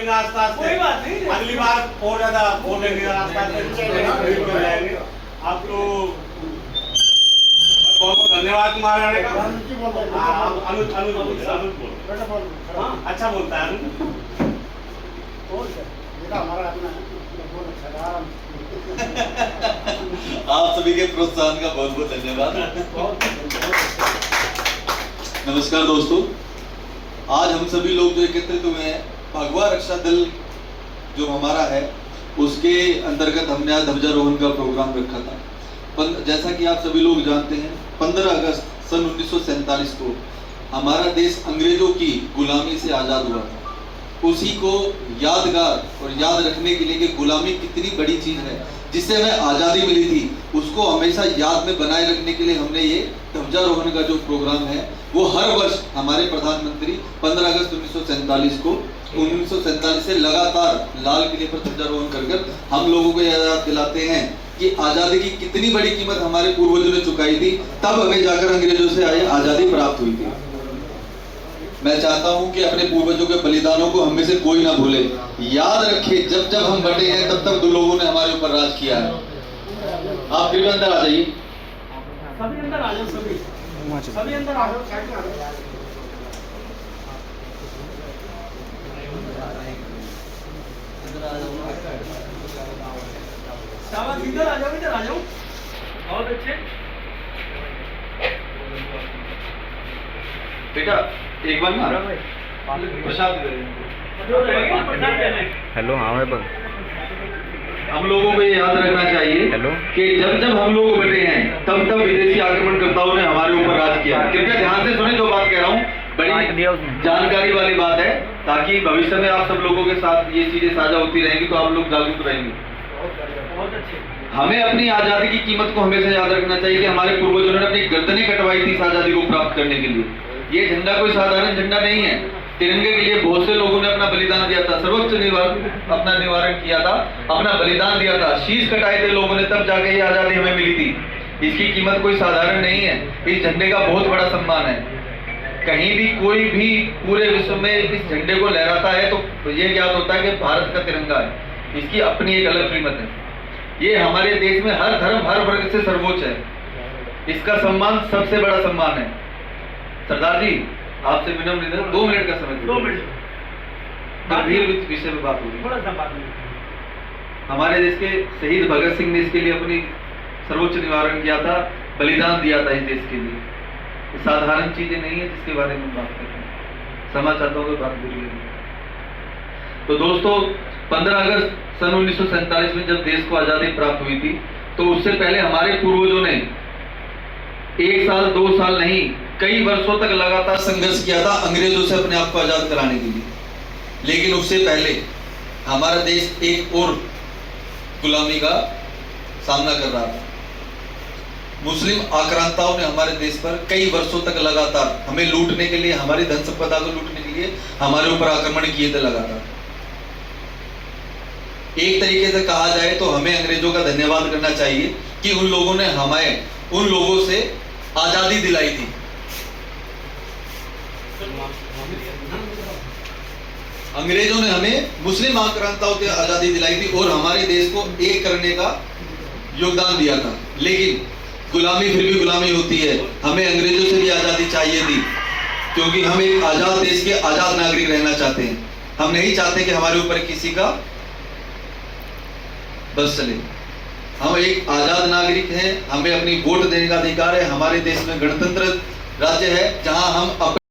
आसपास कोई बात नहीं, अगली बार और ज्यादा बोल लेंगे आसपास जाएंगे। आपको बहुत बहुत धन्यवाद तुम्हारे आने का। अनुज अनुज बोल अच्छा बोलता है अनुज। आप सभी के प्रोत्साहन का बहुत बहुत धन्यवाद। नमस्कार दोस्तों, आज हम सभी लोग जो एकत्रित हुए हैं, भगवा रक्षा दल जो हमारा है उसके अंतर्गत हमने आज ध्वजारोहण का प्रोग्राम रखा था। जैसा कि आप सभी लोग जानते हैं, 15 अगस्त सन 1947 को हमारा देश अंग्रेजों की गुलामी से आज़ाद हुआ था। उसी को यादगार और याद रखने के लिए कि गुलामी कितनी बड़ी चीज़ है, जिससे हमें आज़ादी मिली थी, उसको हमेशा याद में बनाए रखने के लिए हमने ये ध्वजारोहण का जो प्रोग्राम है वो हर वर्ष हमारे प्रधानमंत्री 15 अगस्त 1947 से लगातार लाल किले पर ध्वजारोहण कर हम लोगों को याद दिलाते हैं कि आज़ादी की कितनी बड़ी कीमत हमारे पूर्वजों ने चुकाई थी, तब हमें जाकर अंग्रेजों से आज़ादी प्राप्त हुई थी। मैं चाहता हूं कि अपने पूर्वजों के बलिदानों को हम में से कोई ना भूले, याद रखे। जब जब हम बटे हैं तब तक दो लोगों ने हमारे ऊपर राज किया है। आप कृपया अंदर आ जाइए। सभी अंदर आ जाओ, सभी अंदर आ जाओ। शाबाश, इधर आ जाओ, इधर आ जाओ। बहुत अच्छे। बेटा एक बार ना प्रसाद दे दें। हेलो, हाँ मैं बस हम लोगों को ये याद रखना चाहिए कि जब जब हम लोग बटे हैं तब तब विदेशी आक्रमणकर्ताओं ने हमारे ऊपर राज किया। कृपया ध्यान से सुने जो बात कह रहा हूँ, बड़ी जानकारी वाली बात है, ताकि भविष्य में आप सब लोगों के साथ ये चीजें साझा होती रहेंगी तो आप लोग जागरूक रहेंगे। बहुत अच्छे। हमें अपनी आजादी की कीमत को हमेशा याद रखना चाहिए कि हमारे पूर्वजों ने अपनी गर्दनें कटवाई थी इस आजादी को प्राप्त करने के लिए। ये झंडा कोई साधारण झंडा नहीं है। तिरंगे के लिए बहुत से लोगों ने अपना बलिदान दिया था, सर्वोच्च अपना निवारण किया था, अपना बलिदान दिया था, शीश कटाए थे लोगों ने, तब जाके ये आजादी हमें मिली थी। इसकी कीमत कोई साधारण नहीं है। इस झंडे का बहुत बड़ा सम्मान है। कहीं भी कोई भी पूरे विश्व में इस झंडे को लहराता है तो ये ज्ञात होता है कि भारत का तिरंगा है। इसकी अपनी एक अलग कीमत है। ये हमारे देश में हर धर्म हर वर्ग से सर्वोच्च है। इसका सम्मान सबसे बड़ा सम्मान है। सरदार जी, आपसे विनम्र निवेदन, 2 मिनट का समय 2 मिनट गंभीर विषय में बात होगी। थोड़ा सा बात। हमारे देश के शहीद भगत सिंह ने इसके लिए अपनी सर्वोच्च निवारण किया था, बलिदान दिया था इस देश के लिए। ये साधारण चीजें नहीं है जिसके बारे में बात करते हैं। क्षमा चाहता हूँ बात बुरी है। तो दोस्तों, 15 अगस्त सन 1947 में जब देश को आजादी प्राप्त हुई थी, तो उससे पहले हमारे पूर्वजों ने 1 साल 2 साल नहीं, कई वर्षों तक लगातार संघर्ष किया था अंग्रेजों से अपने आप को आजाद कराने के लिए। लेकिन उससे पहले हमारा देश एक और गुलामी का सामना कर रहा था। मुस्लिम आक्रांताओं ने हमारे देश पर कई वर्षों तक लगातार हमें लूटने के लिए, हमारी धन संपदा को लूटने के लिए हमारे ऊपर आक्रमण किए थे लगातार। एक तरीके से कहा जाए तो हमें अंग्रेजों का धन्यवाद करना चाहिए कि उन लोगों ने हमें उन लोगों से आजादी दिलाई थी। अंग्रेजों ने हमें मुस्लिम आक्रांताओं से आजादी दिलाई थी और हमारे देश को एक करने का योगदान दिया था। लेकिन गुलामी फिर भी गुलामी होती है। हमें अंग्रेजों से भी आजादी चाहिए थी, क्योंकि हम एक आजाद देश के आजाद नागरिक रहना चाहते हैं। हम नहीं चाहते कि हमारे ऊपर किसी का बस चले। हम एक आजाद नागरिक हैं, हमें अपनी वोट देने का अधिकार है। हमारे देश में गणतंत्र राज्य है जहां हम